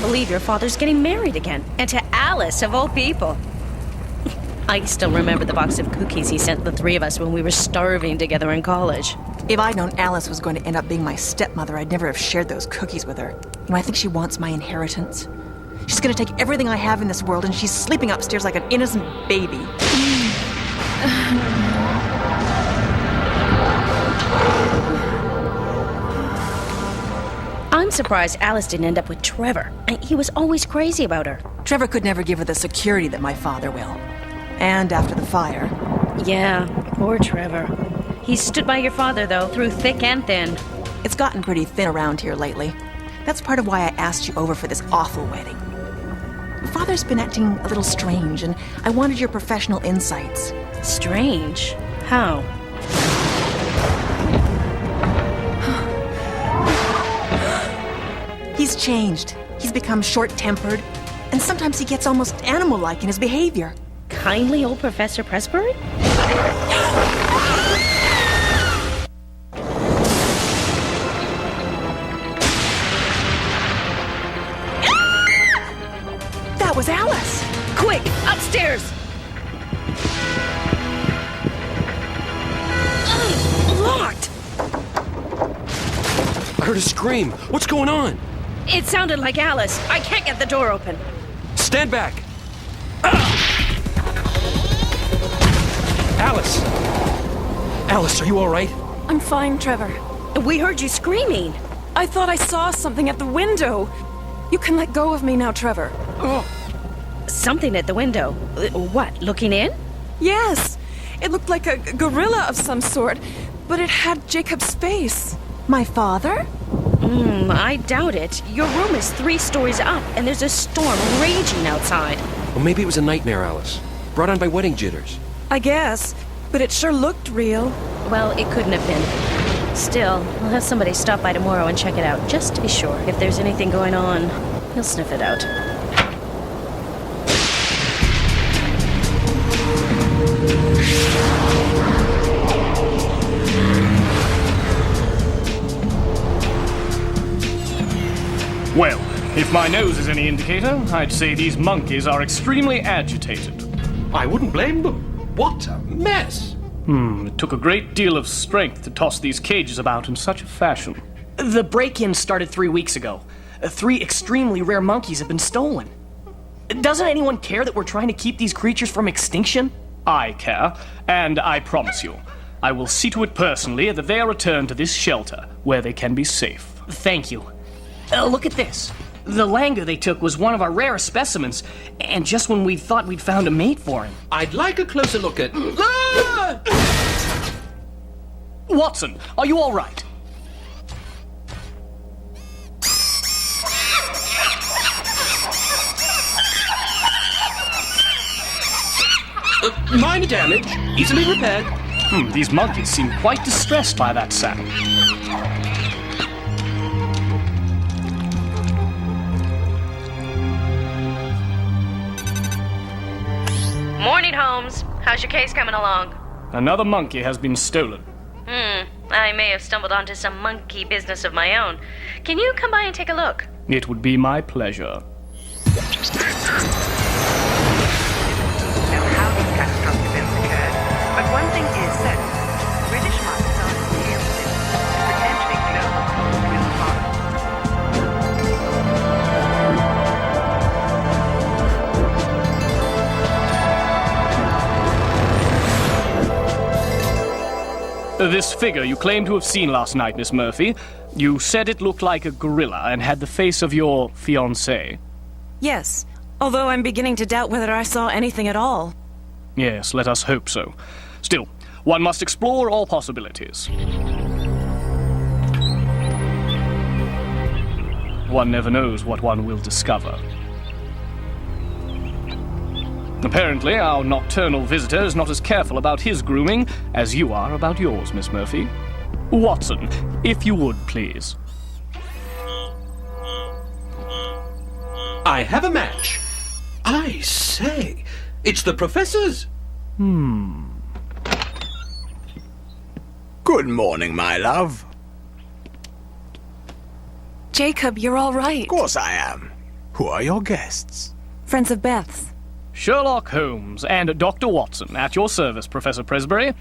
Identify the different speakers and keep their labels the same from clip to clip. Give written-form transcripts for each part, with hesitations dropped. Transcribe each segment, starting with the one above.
Speaker 1: believe your father's getting married again. And to Alice, of all people. I still remember the box of cookies he sent the three of us when we were starving together in college.
Speaker 2: If I'd known Alice was going to end up being my stepmother, I'd never have shared those cookies with her. I think she wants my inheritance. She's going to take everything I have in this world, and she's sleeping upstairs like an innocent baby.
Speaker 1: I'm surprised Alice didn't end up with Trevor. He was always crazy about her.
Speaker 2: Trevor could never give her the security that my father will. And after the fire.
Speaker 1: Yeah, poor Trevor. He stood by your father, though, through thick and thin.
Speaker 2: It's gotten pretty thin around here lately. That's part of why I asked you over for this awful wedding. Father's been acting a little strange, and I wanted your professional insights.
Speaker 1: Strange? How?
Speaker 2: He's changed. He's become short-tempered, and sometimes he gets almost animal-like in his behavior.
Speaker 1: Kindly old Professor Pressbury?
Speaker 2: That was Alice!
Speaker 1: Quick, upstairs! Locked!
Speaker 3: I heard a scream. What's going on?
Speaker 1: It sounded like Alice. I can't get the door open.
Speaker 3: Stand back! Alice! Alice, are you all right?
Speaker 4: I'm fine, Trevor.
Speaker 1: We heard you screaming.
Speaker 4: I thought I saw something at the window. You can let go of me now, Trevor.
Speaker 1: Something at the window. What, looking in?
Speaker 4: Yes. It looked like a gorilla of some sort, but it had Jacob's face.
Speaker 2: My father?
Speaker 1: I doubt it. Your room is 3 stories up, and there's a storm raging outside.
Speaker 3: Well, maybe it was a nightmare, Alice. Brought on by wedding jitters.
Speaker 4: I guess, but it sure looked real.
Speaker 1: Well, it couldn't have been. Still, we'll have somebody stop by tomorrow and check it out, just to be sure. If there's anything going on, he'll sniff it out.
Speaker 5: Well, if my nose is any indicator, I'd say these monkeys are extremely agitated.
Speaker 6: I wouldn't blame them. What a mess!
Speaker 5: It took a great deal of strength to toss these cages about in such a fashion.
Speaker 7: The break-in started 3 weeks ago. 3 extremely rare monkeys have been stolen. Doesn't anyone care that we're trying to keep these creatures from extinction?
Speaker 5: I care, and I promise you, I will see to it personally that they are returned to this shelter, where they can be safe.
Speaker 7: Thank you. Look at this. The langur they took was one of our rarest specimens, and just when we thought we'd found a mate for him.
Speaker 6: I'd like a closer look at...
Speaker 5: Watson, are you all right?
Speaker 6: Minor damage, easily repaired.
Speaker 5: These monkeys seem quite distressed by that sound.
Speaker 1: Morning, Holmes. How's your case coming along?
Speaker 5: Another monkey has been stolen.
Speaker 1: I may have stumbled onto some monkey business of my own. Can you come by and take a look?
Speaker 5: It would be my pleasure.
Speaker 8: No housing catastrophic events occurred, but one thing is certain. British minds are dealing with it. Potentially global will follow.
Speaker 5: This figure you claim to have seen last night, Miss Murphy, you said it looked like a gorilla and had the face of your fiancé.
Speaker 4: Yes, although I'm beginning to doubt whether I saw anything at all.
Speaker 5: Yes, let us hope so. Still, one must explore all possibilities. One never knows what one will discover. Apparently, our nocturnal visitor is not as careful about his grooming as you are about yours, Miss Murphy. Watson, if you would, please.
Speaker 6: I have a match. I say, it's the professor's.
Speaker 9: Good morning, my love.
Speaker 4: Jacob, you're all right.
Speaker 9: Of course I am. Who are your guests?
Speaker 4: Friends of Beth's.
Speaker 5: Sherlock Holmes and Dr. Watson, at your service, Professor Presbury.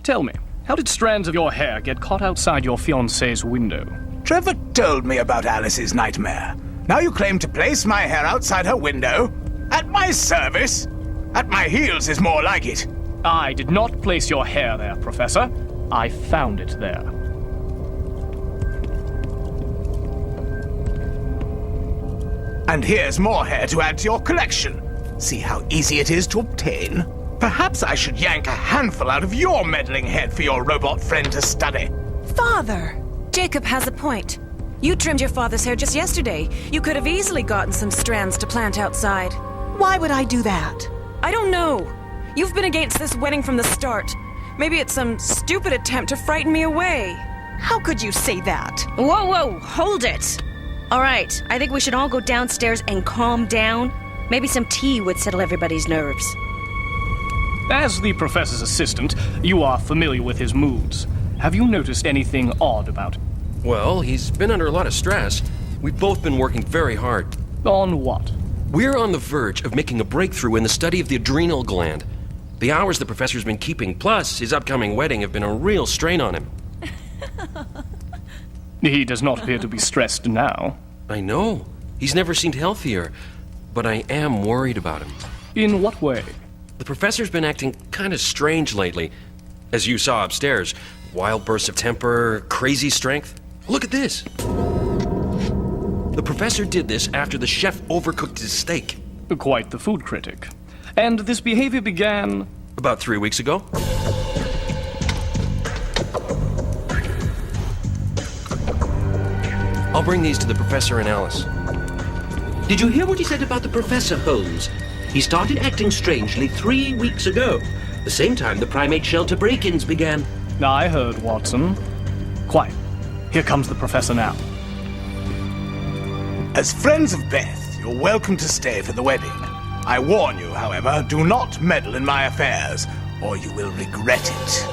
Speaker 5: Tell me, how did strands of your hair get caught outside your fiancée's window?
Speaker 9: Trevor told me about Alice's nightmare. Now you claim to place my hair outside her window? At my service? At my heels is more like it.
Speaker 5: I did not place your hair there, Professor. I found it there.
Speaker 9: And here's more hair to add to your collection. See how easy it is to obtain? Perhaps I should yank a handful out of your meddling head for your robot friend to study.
Speaker 4: Father! Jacob has a point. You trimmed your father's hair just yesterday. You could have easily gotten some strands to plant outside.
Speaker 2: Why would I do that?
Speaker 4: I don't know. You've been against this wedding from the start. Maybe it's some stupid attempt to frighten me away.
Speaker 2: How could you say that?
Speaker 1: Whoa, whoa, hold it! All right, I think we should all go downstairs and calm down. Maybe some tea would settle everybody's nerves.
Speaker 5: As the professor's assistant, you are familiar with his moods. Have you noticed anything odd about him?
Speaker 3: Well, he's been under a lot of stress. We've both been working very hard.
Speaker 5: On what?
Speaker 3: We're on the verge of making a breakthrough in the study of the adrenal gland. The hours the professor's been keeping, plus his upcoming wedding, have been a real strain on him.
Speaker 5: He does not appear to be stressed now.
Speaker 3: I know. He's never seemed healthier, but I am worried about him.
Speaker 5: In what way?
Speaker 3: The professor's been acting kind of strange lately. As you saw upstairs, wild bursts of temper, crazy strength. Look at this. The professor did this after the chef overcooked his steak.
Speaker 5: Quite the food critic. And this behavior began...
Speaker 3: About 3 weeks ago. I'll bring these to the professor and Alice.
Speaker 6: Did you hear what he said about the Professor, Holmes? He started acting strangely 3 weeks ago, the same time the primate shelter break-ins began.
Speaker 5: I heard, Watson. Quiet. Here comes the professor now.
Speaker 9: As friends of Beth, you're welcome to stay for the wedding. I warn you, however, do not meddle in my affairs, or you will regret it.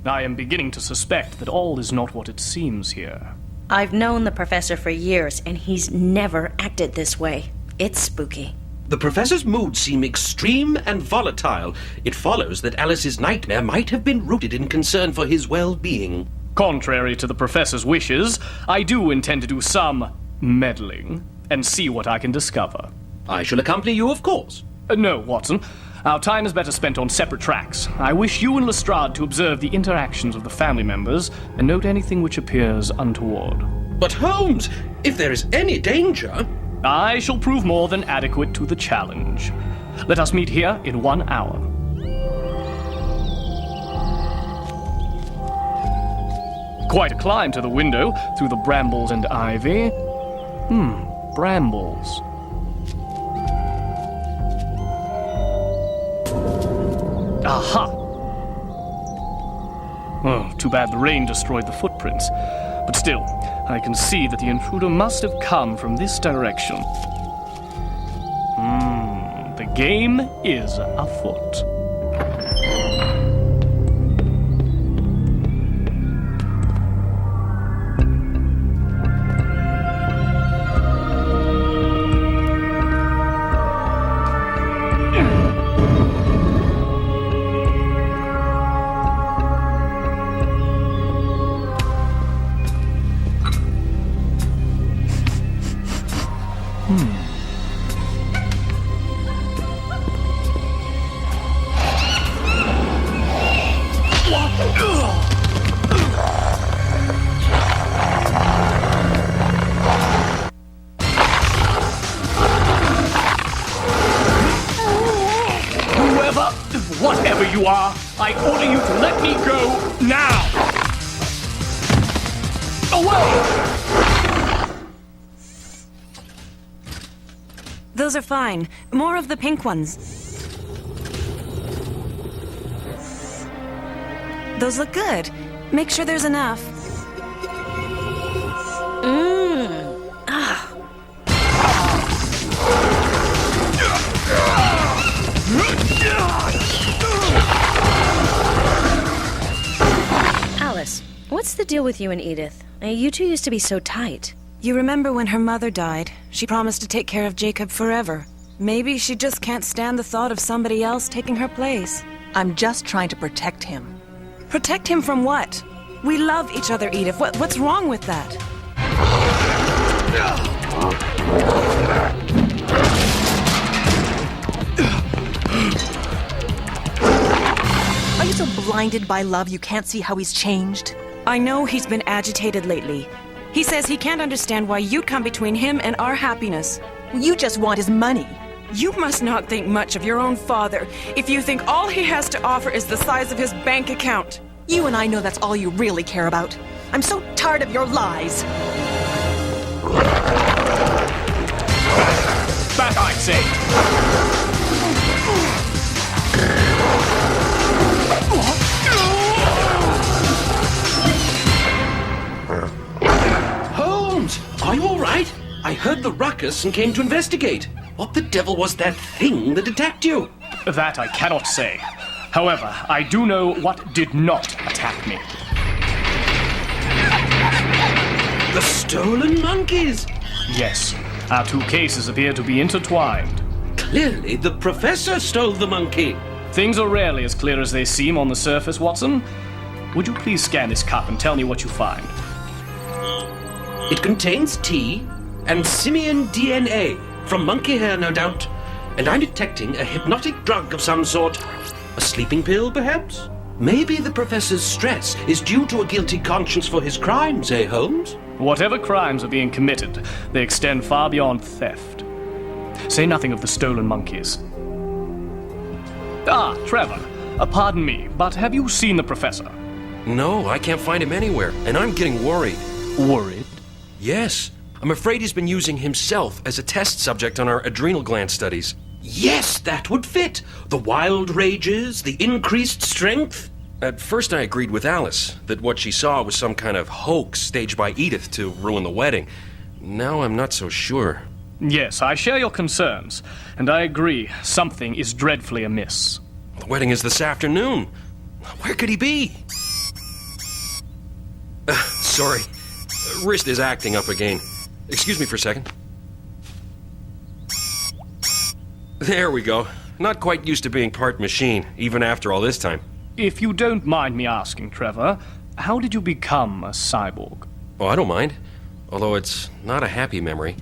Speaker 5: I am beginning to suspect that all is not what it seems here.
Speaker 1: I've known the professor for years, and he's never acted this way. It's spooky.
Speaker 6: The Professor's moods seem extreme and volatile. It follows that Alice's nightmare might have been rooted in concern for his well-being.
Speaker 5: Contrary to the professor's wishes, I do intend to do some meddling and see what I can discover.
Speaker 6: I shall accompany you, of course.
Speaker 5: No, Watson. Our time is better spent on separate tracks. I wish you and Lestrade to observe the interactions of the family members and note anything which appears untoward.
Speaker 6: But Holmes, if there is any danger...
Speaker 5: I shall prove more than adequate to the challenge. Let us meet here in 1 hour. Quite a climb to the window, through the brambles and ivy. Brambles. Aha! Oh, too bad the rain destroyed the footprints. But still, I can see that the intruder must have come from this direction. The game is afoot. Whatever you are, I order you to let me go now! Away!
Speaker 4: Those are fine. More of the pink ones. Those look good. Make sure there's enough.
Speaker 1: deal with you and Edith? You two used to be so tight.
Speaker 4: You remember when her mother died? She promised to take care of Jacob forever. Maybe she just can't stand the thought of somebody else taking her place.
Speaker 2: I'm just trying to protect him.
Speaker 4: Protect him from what? We love each other, Edith. What's wrong with that?
Speaker 2: Are you so blinded by love you can't see how he's changed?
Speaker 4: I know he's been agitated lately. He says he can't understand why you'd come between him and our happiness.
Speaker 2: You just want his money.
Speaker 4: You must not think much of your own father if you think all he has to offer is the size of his bank account.
Speaker 2: You and I know that's all you really care about. I'm so tired of your lies.
Speaker 5: Back, I say!
Speaker 6: Holmes, are you all right? I heard the ruckus and came to investigate. What the devil was that thing that attacked you?
Speaker 5: That I cannot say. However, I do know what did not attack me.
Speaker 6: The stolen monkeys!
Speaker 5: Yes, our two cases appear to be intertwined.
Speaker 6: Clearly, the professor stole the monkey.
Speaker 5: Things are rarely as clear as they seem on the surface, Watson. Would you please scan this cup and tell me what you find?
Speaker 6: It contains tea and simian DNA, from monkey hair, no doubt. And I'm detecting a hypnotic drug of some sort. A sleeping pill, perhaps? Maybe the professor's stress is due to a guilty conscience for his crimes, eh, Holmes?
Speaker 5: Whatever crimes are being committed, they extend far beyond theft. Say nothing of the stolen monkeys. Ah, Trevor. Pardon me, but have you seen the professor?
Speaker 3: No, I can't find him anywhere, and I'm getting worried.
Speaker 5: Worried?
Speaker 3: Yes. I'm afraid he's been using himself as a test subject on our adrenal gland studies.
Speaker 6: Yes, that would fit. The wild rages, the increased strength.
Speaker 3: At first I agreed with Alice that what she saw was some kind of hoax staged by Edith to ruin the wedding. Now I'm not so sure.
Speaker 5: Yes, I share your concerns, and I agree, something is dreadfully amiss.
Speaker 3: The wedding is this afternoon. Where could he be? Sorry. Wrist is acting up again. Excuse me for a second. There we go. Not quite used to being part machine, even after all this time.
Speaker 5: If you don't mind me asking, Trevor, how did you become a cyborg?
Speaker 3: Oh, I don't mind. Although it's not a happy memory.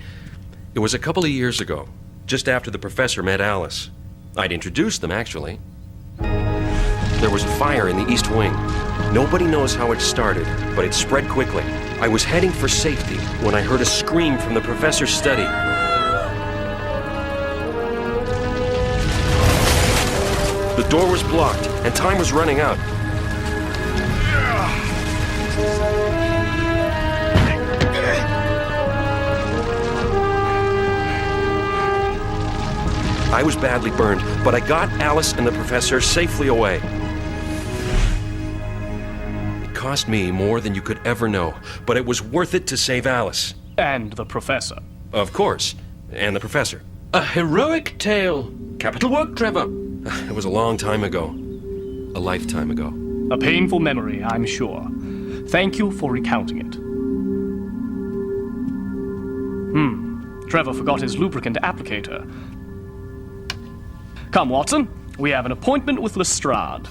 Speaker 3: It was a couple of years ago, just after the professor met Alice. I'd introduced them, actually. There was a fire in the East Wing. Nobody knows how it started, but it spread quickly. I was heading for safety when I heard a scream from the professor's study. The door was blocked, and time was running out. I was badly burned, but I got Alice and the professor safely away. It cost me more than you could ever know, but it was worth it to save Alice.
Speaker 5: And the professor.
Speaker 3: Of course, and the professor.
Speaker 6: A heroic tale. Capital work, Trevor.
Speaker 3: It was a long time ago. A lifetime ago.
Speaker 5: A painful memory, I'm sure. Thank you for recounting it. Trevor forgot his lubricant applicator. Come, Watson. We have an appointment with Lestrade.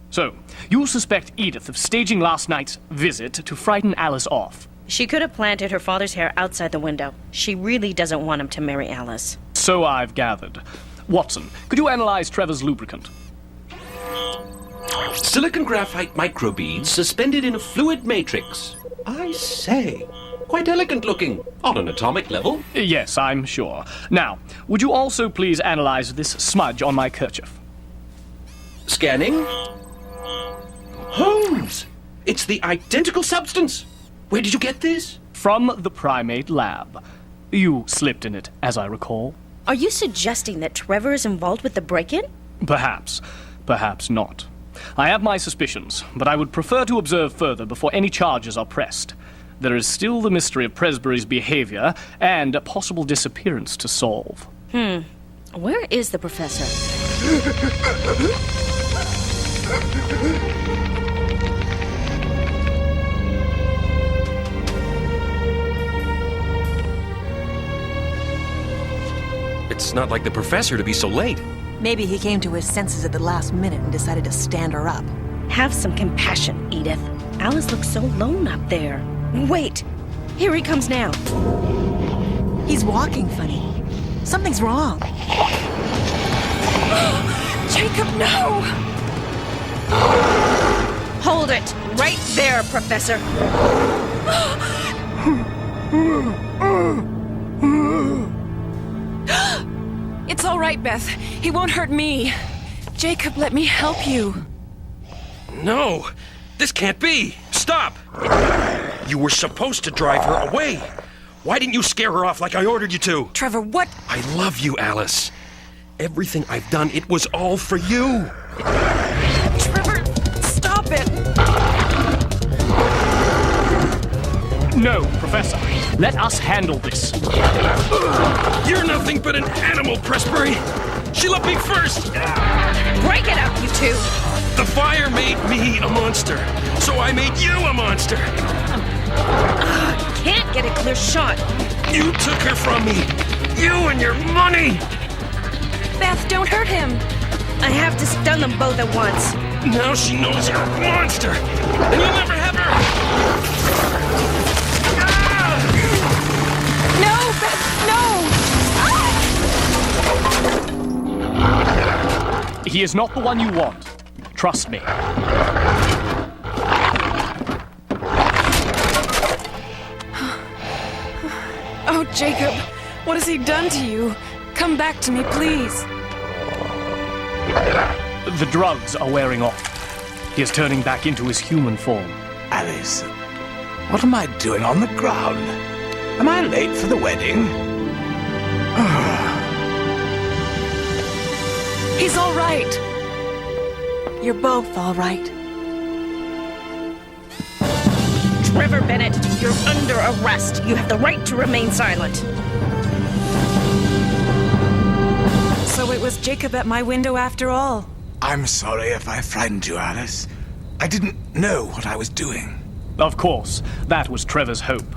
Speaker 5: So, you suspect Edith of staging last night's visit to frighten Alice off.
Speaker 1: She could have planted her father's hair outside the window. She really doesn't want him to marry Alice.
Speaker 5: So I've gathered. Watson, could you analyze Trevor's lubricant?
Speaker 6: Silicon graphite microbeads suspended in a fluid matrix. I say, quite elegant looking, on an atomic level.
Speaker 5: Yes, I'm sure. Now, would you also please analyze this smudge on my kerchief?
Speaker 6: Scanning. Holmes! It's the identical substance. Where did you get this?
Speaker 5: From the primate lab. You slipped in it, as I recall.
Speaker 1: Are you suggesting that Trevor is involved with the break-in?
Speaker 5: Perhaps. Perhaps not. I have my suspicions, but I would prefer to observe further before any charges are pressed. There is still the mystery of Presbury's behavior and a possible disappearance to solve.
Speaker 1: Where is the professor?
Speaker 3: It's not like the professor to be so late.
Speaker 2: Maybe he came to his senses at the last minute and decided to stand her up.
Speaker 1: Have some compassion, Edith. Alice looks so alone up there. Wait! Here he comes now.
Speaker 2: He's walking funny. Something's wrong.
Speaker 4: Jacob, no!
Speaker 1: Hold it! Right there, Professor!
Speaker 4: It's all right, Beth. He won't hurt me. Jacob, let me help you.
Speaker 3: No! This can't be! Stop! You were supposed to drive her away! Why didn't you scare her off like I ordered you to?
Speaker 4: Trevor, what?
Speaker 3: I love you, Alice. Everything I've done, it was all for you.
Speaker 4: Trevor, stop it!
Speaker 5: No, Professor. Let us handle this.
Speaker 3: You're nothing but an animal, Pressbury. She loved me first.
Speaker 1: Break it up, you two!
Speaker 3: The fire made me a monster, so I made you a monster.
Speaker 1: Can't get a clear shot.
Speaker 3: You took her from me. You and your money.
Speaker 4: Beth, don't hurt him.
Speaker 1: I have to stun them both at once.
Speaker 3: Now she knows you're a monster, and you'll never have her.
Speaker 4: No, Beth, no!
Speaker 5: He is not the one you want. Trust me.
Speaker 4: Oh, Jacob, what has he done to you? Come back to me, please.
Speaker 5: The drugs are wearing off. He is turning back into his human form.
Speaker 9: Alice, what am I doing on the ground? Am I late for the wedding?
Speaker 4: He's all right.
Speaker 2: You're both all right.
Speaker 1: Trevor Bennett, you're under arrest. You have the right to remain silent.
Speaker 4: So it was Jacob at my window after all.
Speaker 9: I'm sorry if I frightened you, Alice. I didn't know what I was doing.
Speaker 5: Of course, that was Trevor's hope.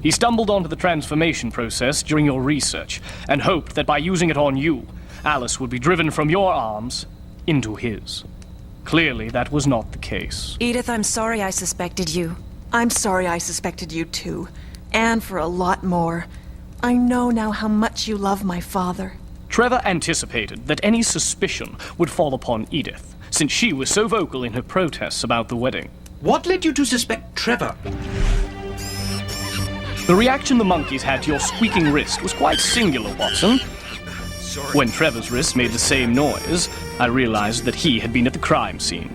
Speaker 5: He stumbled onto the transformation process during your research and hoped that by using it on you, Alice would be driven from your arms into his. Clearly, that was not the case.
Speaker 4: Edith, I'm sorry I suspected you.
Speaker 2: I'm sorry I suspected you too. And for a lot more. I know now how much you love my father.
Speaker 5: Trevor anticipated that any suspicion would fall upon Edith, since she was so vocal in her protests about the wedding.
Speaker 6: What led you to suspect Trevor?
Speaker 5: The reaction the monkeys had to your squeaking wrist was quite singular, Watson.
Speaker 3: Sorry.
Speaker 5: When Trevor's wrist made the same noise, I realized that he had been at the crime scene.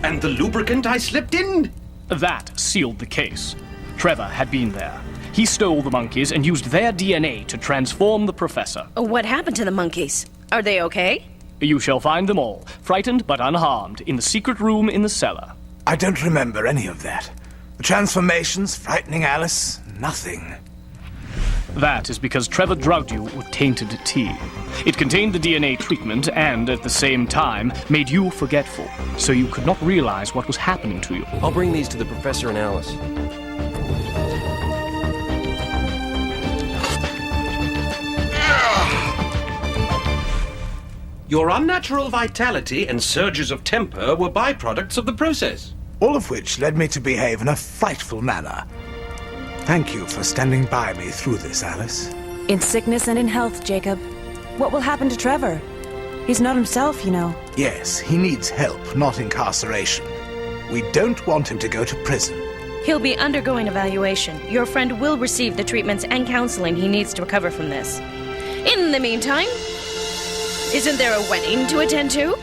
Speaker 6: And the lubricant I slipped in?
Speaker 5: That sealed the case. Trevor had been there. He stole the monkeys and used their DNA to transform the professor.
Speaker 1: What happened to the monkeys? Are they okay?
Speaker 5: You shall find them all, frightened but unharmed, in the secret room in the cellar.
Speaker 9: I don't remember any of that. The transformations, frightening Alice, nothing.
Speaker 5: That is because Trevor drugged you with tainted tea. It contained the DNA treatment and, at the same time, made you forgetful, so you could not realize what was happening to you.
Speaker 3: I'll bring these to the professor and Alice.
Speaker 6: Your unnatural vitality and surges of temper were byproducts of the process.
Speaker 9: All of which led me to behave in a frightful manner. Thank you for standing by me through this, Alice.
Speaker 4: In sickness and in health, Jacob. What will happen to Trevor? He's not himself, you know.
Speaker 9: Yes, he needs help, not incarceration. We don't want him to go to prison.
Speaker 1: He'll be undergoing evaluation. Your friend will receive the treatments and counseling he needs to recover from this. In the meantime, isn't there a wedding to attend to?